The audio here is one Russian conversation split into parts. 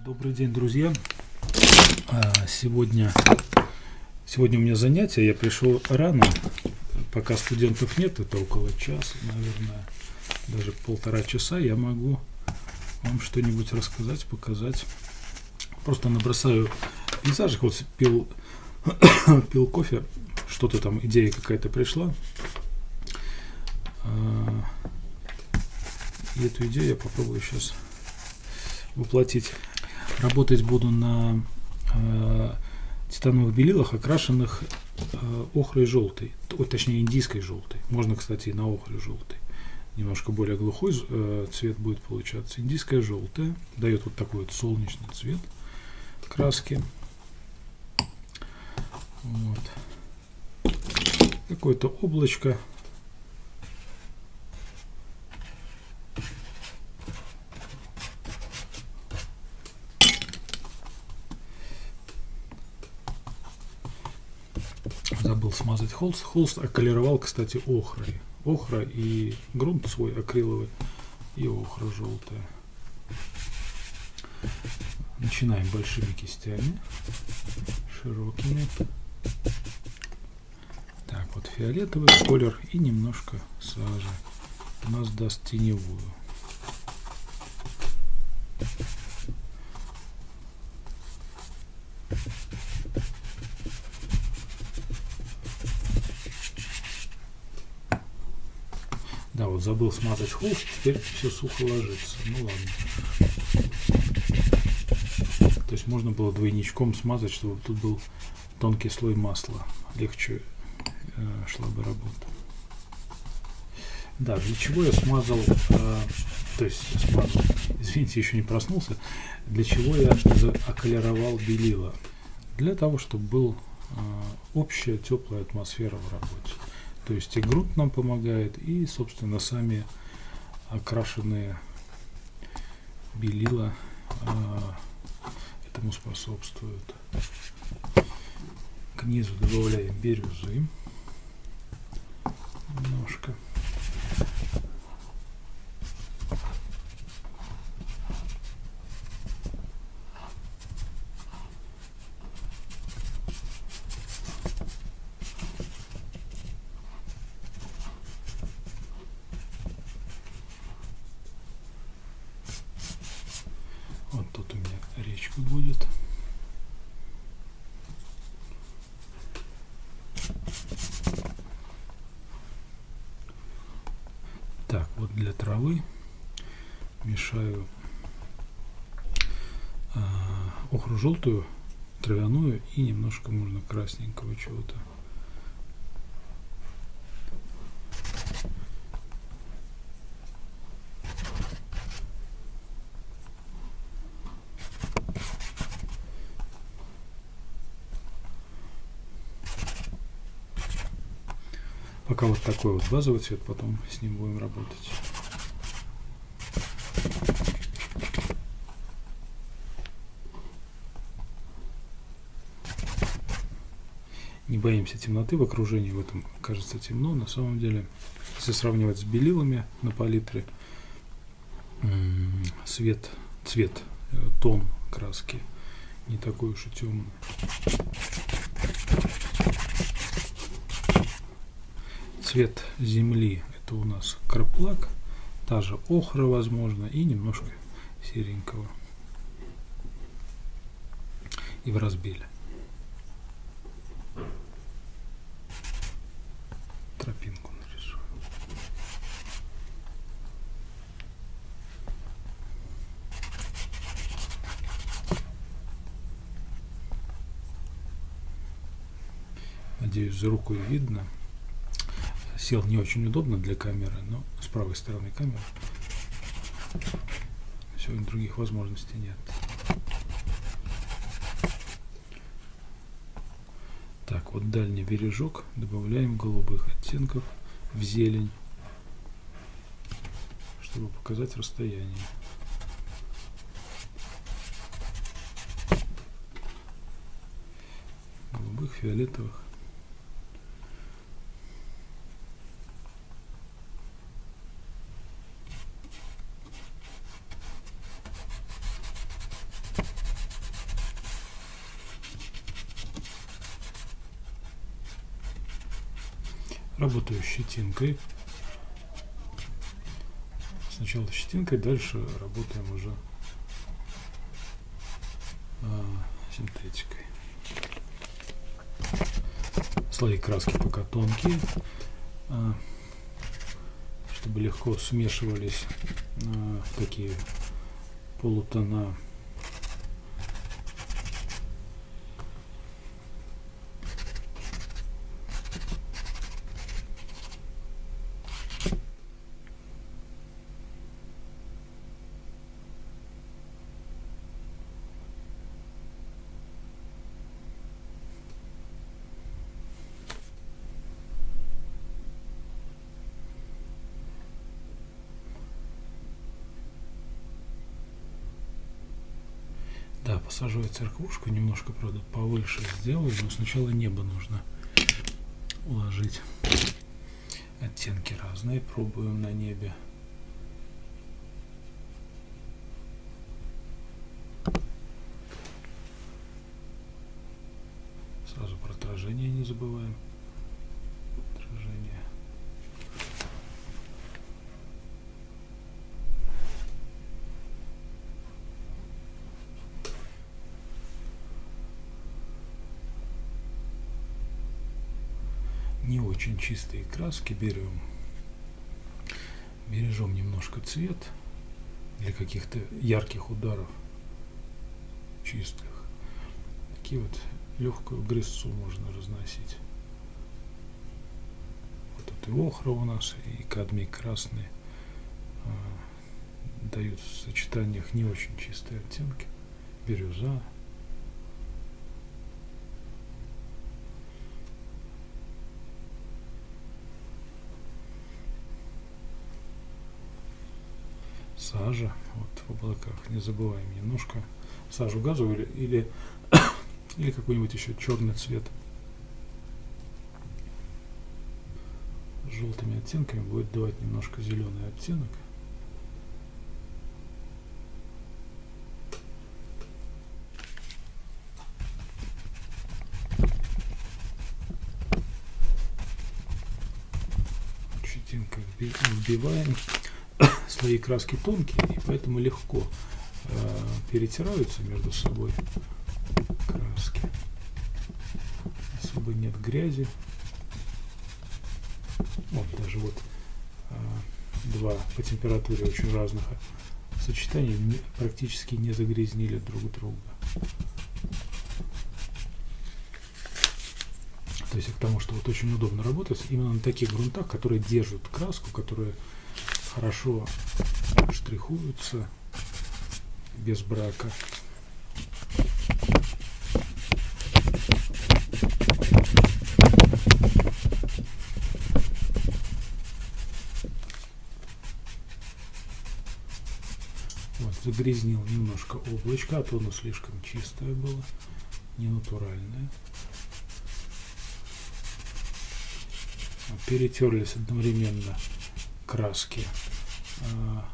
Добрый день, друзья. Сегодня у меня занятие. Я пришел рано, пока студентов нет, это около часа, наверное, даже полтора часа. Я могу вам что-нибудь рассказать, показать. Просто набросаю пейзажик. Вот пил кофе, что-то там, идея какая-то пришла. И эту идею я попробую сейчас воплотить. Работать буду на титановых белилах, окрашенных охрой желтой, точнее индийской желтой. Можно, кстати, и на охре желтой. Немножко более глухой цвет будет получаться. Индийская желтая дает вот такой вот солнечный цвет краски. Вот. Какое-то облачко. Забыл смазать холст. Холст околеровал, кстати, охрой. Охра и грунт свой акриловый, и охра желтая. Начинаем большими кистями, широкими. Так, вот фиолетовый колер и немножко сажи у нас даст теневую. Да, вот забыл смазать холст, теперь все сухо ложится. Ну ладно. То есть можно было двойничком смазать, чтобы тут был тонкий слой масла. Легче шла бы работа. Да, для чего я смазал, извините, еще не проснулся. Для чего я околеровал белила? Для того, чтобы была общая теплая атмосфера в работе. То есть и грунт нам помогает, и, собственно, сами окрашенные белила этому способствуют. К низу добавляем бирюзы немножко. Вот тут у меня речка будет. Так, вот для травы мешаю охру желтую, травяную и немножко можно красненького чего-то. Пока вот такой вот базовый цвет, потом с ним будем работать. Не боимся темноты в окружении, в этом кажется темно. На самом деле, если сравнивать с белилами на палитре, тон краски не такой уж и темный. Цвет земли — это у нас краплак, та же охра, возможно, и немножко серенького. И в разбеле. Тропинку нарисую. Надеюсь, за рукой видно. Сел не очень удобно для камеры, но с правой стороны камеры. Сегодня других возможностей нет. Так, вот дальний бережок добавляем голубых оттенков в зелень, чтобы показать расстояние. Голубых, фиолетовых. Работаю щетинкой. Сначала щетинкой, дальше работаем уже синтетикой. Слои краски пока тонкие, чтобы легко смешивались такие полутона. Да, посажу я церквушку, немножко, правда, повыше сделаю, но сначала небо нужно уложить. Оттенки разные, пробуем на небе. Сразу про отражение не забываем. Отражение. Не очень чистые краски берем. Бережем немножко цвет для каких-то ярких ударов чистых. Такие вот легкую грязцу можно разносить. Вот тут и охра у нас, и кадмий красный дают в сочетаниях не очень чистые оттенки. Бирюза. Сажа, вот в облаках, не забываем немножко сажу газовую или какой-нибудь еще черный цвет с желтыми оттенками будет давать немножко зеленый оттенок. Щетинкой вбиваем. Слои краски тонкие, и поэтому легко перетираются между собой краски. Особо нет грязи. Вот даже вот два по температуре очень разных сочетаний практически не загрязнили друг друга. То есть к тому, что вот очень удобно работать именно на таких грунтах, которые держат краску, которые хорошо штрихуются без брака. Вот, загрязнил немножко облачко, а то оно слишком чистое было, не натуральное. Перетерлись одновременно краски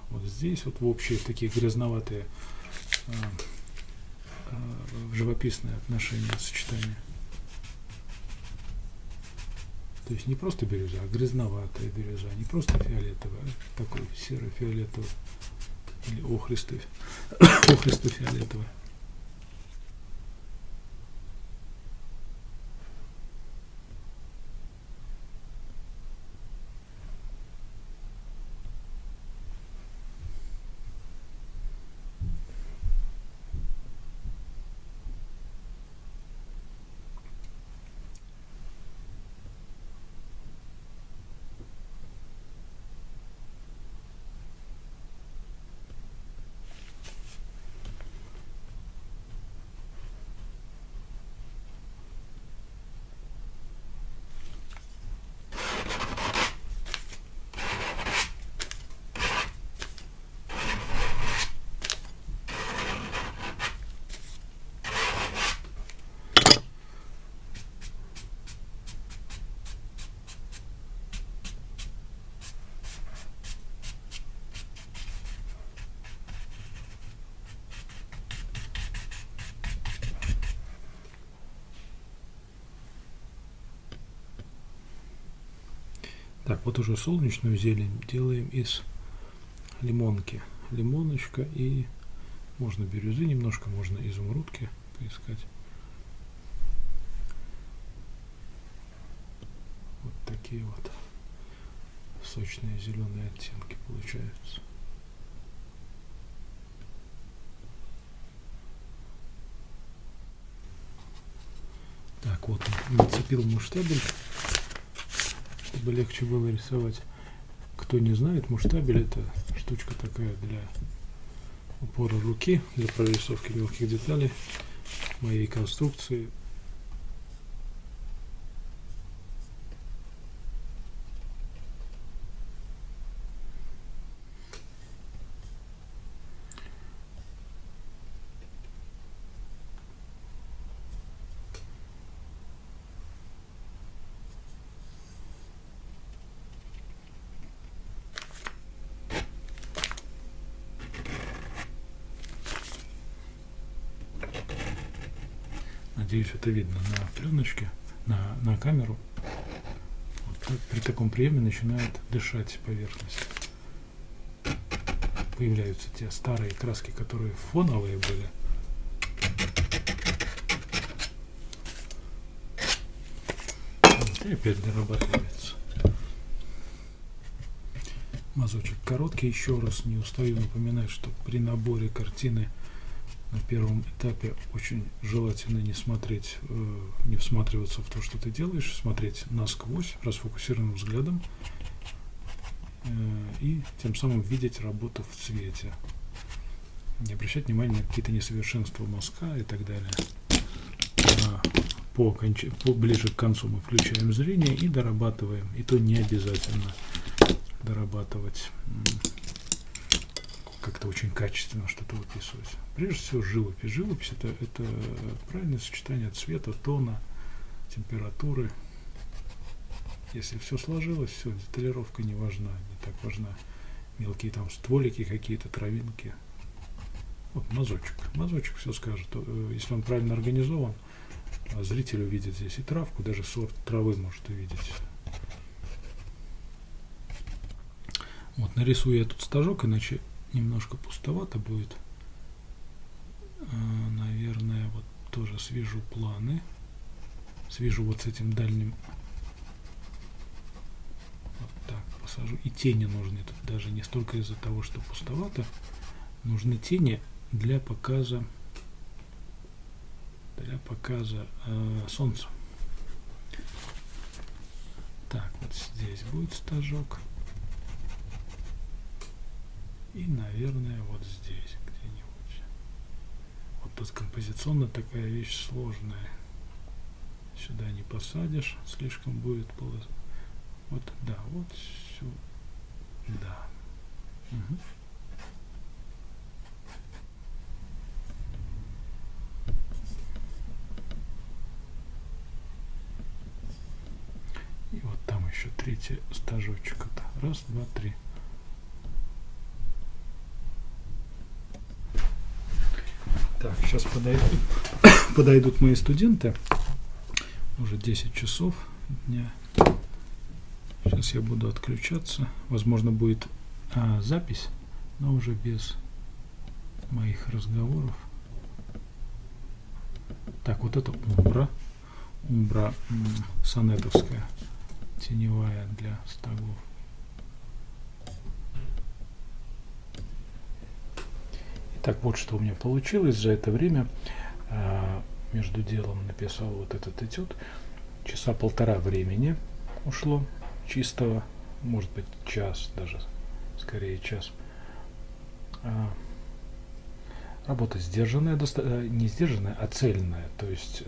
вот здесь, вот в общие такие грязноватые живописные отношения, сочетания. То есть не просто бирюза, а грязноватая бирюза, не просто фиолетовая, а такой серо-фиолетовый или охристо-фиолетовый. Так, вот уже солнечную зелень делаем из лимонки. Лимоночка и можно бирюзы немножко, можно изумрудки поискать. Вот такие вот сочные зеленые оттенки получаются. Так, вот нацепил муштабель, чтобы легче было рисовать. Кто не знает, муштабель — это штучка такая для упора руки, для прорисовки мелких деталей моей конструкции. Надеюсь, это видно на пленочке, на камеру. Вот так, при таком приеме начинает дышать поверхность. Появляются те старые краски, которые фоновые были. Вот, и опять дорабатывается. Мазочек короткий. Еще раз не устаю напоминать, что при наборе картины на первом этапе очень желательно не смотреть, не всматриваться в то, что ты делаешь, смотреть насквозь, расфокусированным взглядом, и тем самым видеть работу в цвете. Не обращать внимания на какие-то несовершенства мазка и так далее. Ближе к концу мы включаем зрение и дорабатываем. И то не обязательно дорабатывать как-то очень качественно что-то выписывать. Прежде всего живопись. Живопись это правильное сочетание цвета, тона, температуры. Если все сложилось, все, деталировка не важна, не так важна. Мелкие там стволики какие-то, травинки. Вот мазочек. Мазочек все скажет. Если он правильно организован, зритель увидит здесь и травку, даже сорт травы может увидеть. Вот, нарисую я тут стажок, иначе немножко пустовато будет. Наверное, вот тоже свяжу планы. Свяжу вот с этим дальним. Вот так посажу. И тени нужны тут даже не столько из-за того, что пустовато. Нужны тени для показа солнца. Так, вот здесь будет стажок. И, наверное, вот здесь где-нибудь. Вот тут композиционно такая вещь сложная. Сюда не посадишь, слишком будет полос. Вот, да, вот сюда. Угу. И вот там еще третий стажочек. Раз, два, три. Так, сейчас подойдут мои студенты. Уже 10 часов дня. Сейчас я буду отключаться. Возможно, будет запись, но уже без моих разговоров. Так, вот это умбра сонетовская, теневая для стогов. Так, вот что у меня получилось за это время. Между делом написал вот этот этюд. Часа полтора времени ушло чистого, может быть час, даже скорее час. Работа сдержанная, не сдержанная, а цельная. То есть,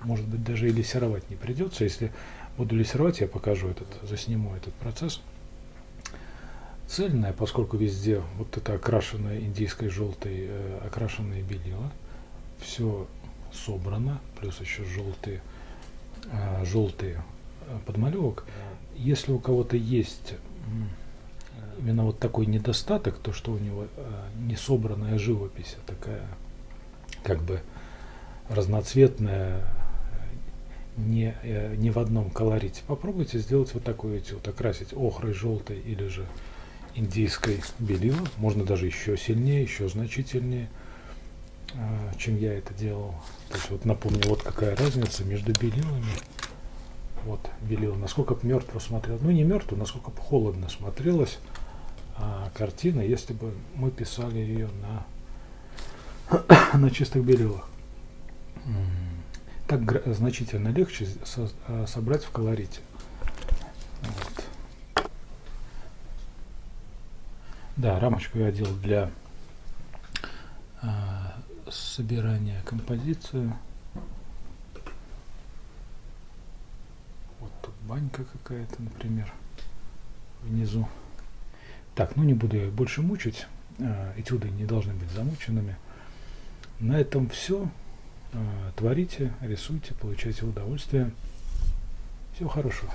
может быть, даже и лессировать не придется. Если буду лессировать, я покажу засниму этот процесс. Цельная, поскольку везде вот это окрашенное индийской желтой, окрашенное белила, все собрано, плюс еще желтые подмалевок. Если у кого-то есть именно вот такой недостаток, то что у него не собранная живопись, такая как бы разноцветная, не в одном колорите. Попробуйте сделать вот такой этюд, окрасить охрой, желтой или же индийской белила. Можно даже еще сильнее, еще значительнее, чем я это делал. То есть вот напомню, вот какая разница между белилами. Вот белила, насколько бы мертво смотрел, ну не мертво, насколько бы холодно смотрелась картина, если бы мы писали ее на чистых белилах. Так значительно легче собрать в колорите. Вот. Да, рамочку я делал для собирания композиции. Вот тут банька какая-то, например, внизу. Так, ну не буду я больше мучить. Этюды не должны быть замученными. На этом все. Творите, рисуйте, получайте удовольствие. Всего хорошего.